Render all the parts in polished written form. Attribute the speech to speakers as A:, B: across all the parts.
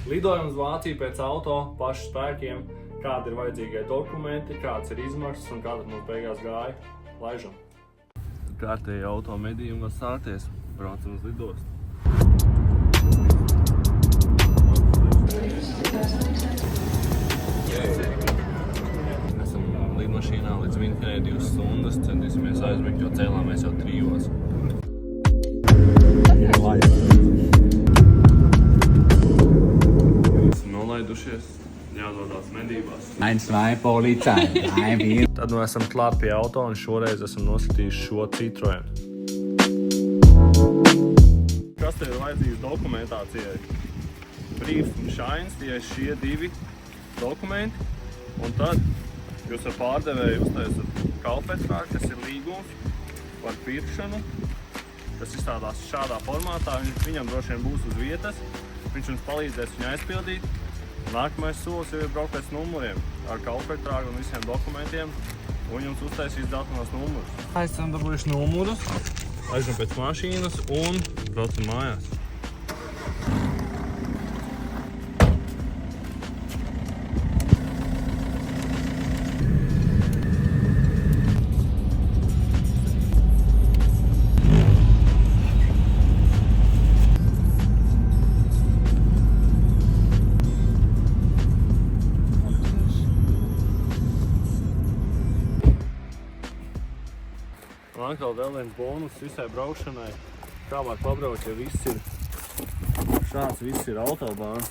A: Lidojam uz Vāciju pēc auto pašu spēkiem, kādi ir vajadzīgie dokumenti, kāds ir izmaksas un kāda mums beigās gāja. Laižam! Kārtēji auto medījumi var sākties. Braucam uz lidostu. Esam lidmašīnā līdz Minhenai 2 stundas. Centīsimies aizmigt, jo cēlāmies jau 3. Esam nolaidušies, jādodās medībās.
B: 1, 2, Polizei. 1,
A: Tad nu esam klāt pie auto un šoreiz esam noskatījuši šo Citroen. Kas te ir vajadzīgs dokumentācijai? Briefs un shines, tie ir šie 2 dokumenti. Un tad jūs ar pārdevēju uztaisat kalpetrā, kas ir līgums par pirkšanu. Tas izstādās šādā formātā, viņam droši vien būs uz vietas. Viņš mums palīdzēs viņu aizpildīt. Nākamais solis jau ir braukt pēc numuriem ar kalpetrāgu un visiem dokumentiem. Un jums uztaisīs dzeltenos numurus. Esam dabūjuši numurus, aizjam pēc mašīnas un braucam mājās. Un atkal vēl viens bonus visai braukšanai. Kā var pabraukt, ja šāds viss ir autobāns.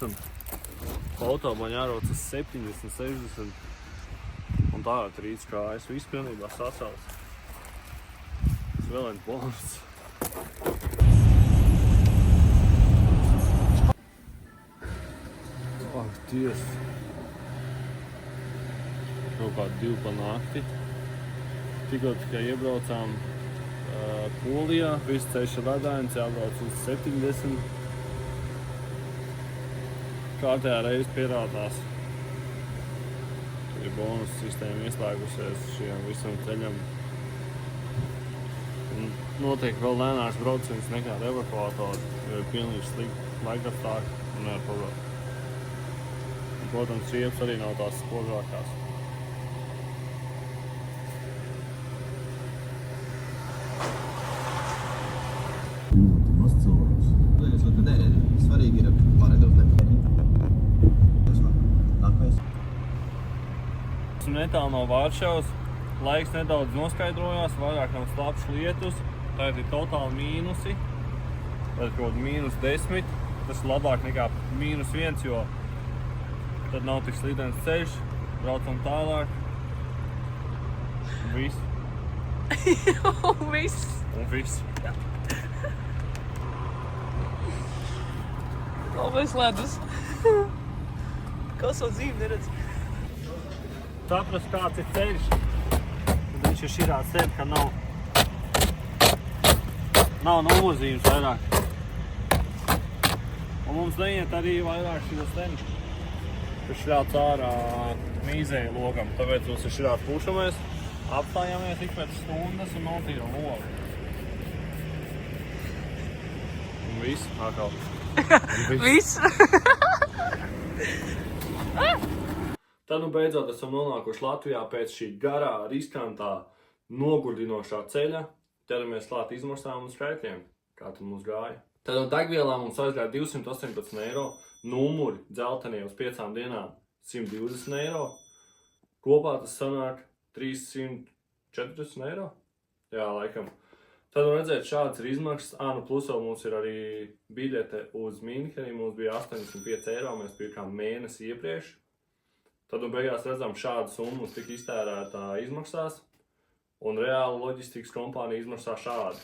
A: Pa autobāņu jāroc uz 70, 60 un tā ir 3 kājas. Viss pilnībā sasals. Tas vēl viens bonus. Ak, Dievs! Kaut kādi 2 pa nakti. Tikko tikai iebraucām Polijā, viss ceļš ir ledains, jābrauc uz 70. Kārtējā reize pierādās. Tur ir bonus sistēma ieslēgusies šiem visam ceļam. Un notiek vēl lēnāks brauciens nekā ar evakuātoru, jo ir pilnīgi slikti laikapstākļi un nevar pabraukt. Un, protams, riepas arī nav tās spožākās.
C: Svarīgi ir pārēdot
A: Esmu netālu no Vāršavas, laiks nedaudz noskaidrojās, vairāk nav slapšs lietus, tagad ir totāli mīnusi, tad kaut -10, tas ir labāk nekā -1, jo tad nav tik slīdens ceļš, braucam tālāk, un viss.
D: Un viss.
A: Un viss.
D: Labais ledus. Kā savu dzīvi neredz?
A: Saprast, kāds ir ceļš, tad viņš ir širā ceļ, ka nav nozīmes vairāk. Un mums neiet arī vairāk šitas ceļš, kas šļāts ārā mīzēja logam, tāpēc mums ir širā pušamies, apstājāmies ik pēc stundas un notīra logu. Un viss, atkal.
D: Viss.
A: Tad nu beidzot esam nonākuši Latvijā pēc šī garā, riskantā, nogurdinošā ceļa. Ķeramies klāt izmaksām un skaitļiem, kā tad mums gāja. Tad no degvielā mums aizgāja 218 eiro, numuri dzeltenie uz 5 dienām 120 eiro. Kopā tas sanāk 340 eiro. Jā, laikam. Tad redzēt, šāds ir izmaksas. Nu plus vēl mums ir arī biļete uz Minheni, mums bija 85 eiro, mēs pirkām mēnesi iepriekš. Tad beigās redzam, šāda summa mums tika iztērēta izmaksās, un reāli loģistikas kompānija izmaksā šādi.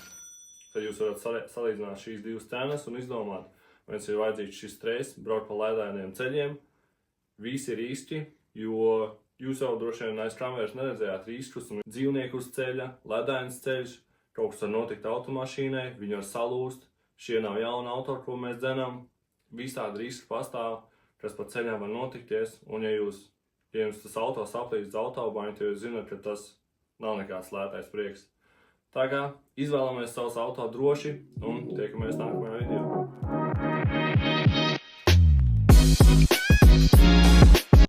A: Tad jūs varat salīdzināt šīs 2 cenas un izdomāt, vai jums ir vajadzīgs šis stress, braukt pa ledainiem ceļiem. Visi riski, jo jūs jau droši vien aiz kameras neredzējāt riskus un dzīvnieku uz ceļa, ledains ceļš, kaut kas var notikt automašīnai, viņi var salūst, šie nav jauni auto, ko mēs dzenam. Visādi riski pastāv, kas pa ceļām var notikties, un ja jums tas auto saplīst uz autobaņu, tad jūs zināt, ka tas nav nekāds lētais prieks. Tā kā izvēlamies savus auto droši un tiekamies nākamajā video.
D: Bye.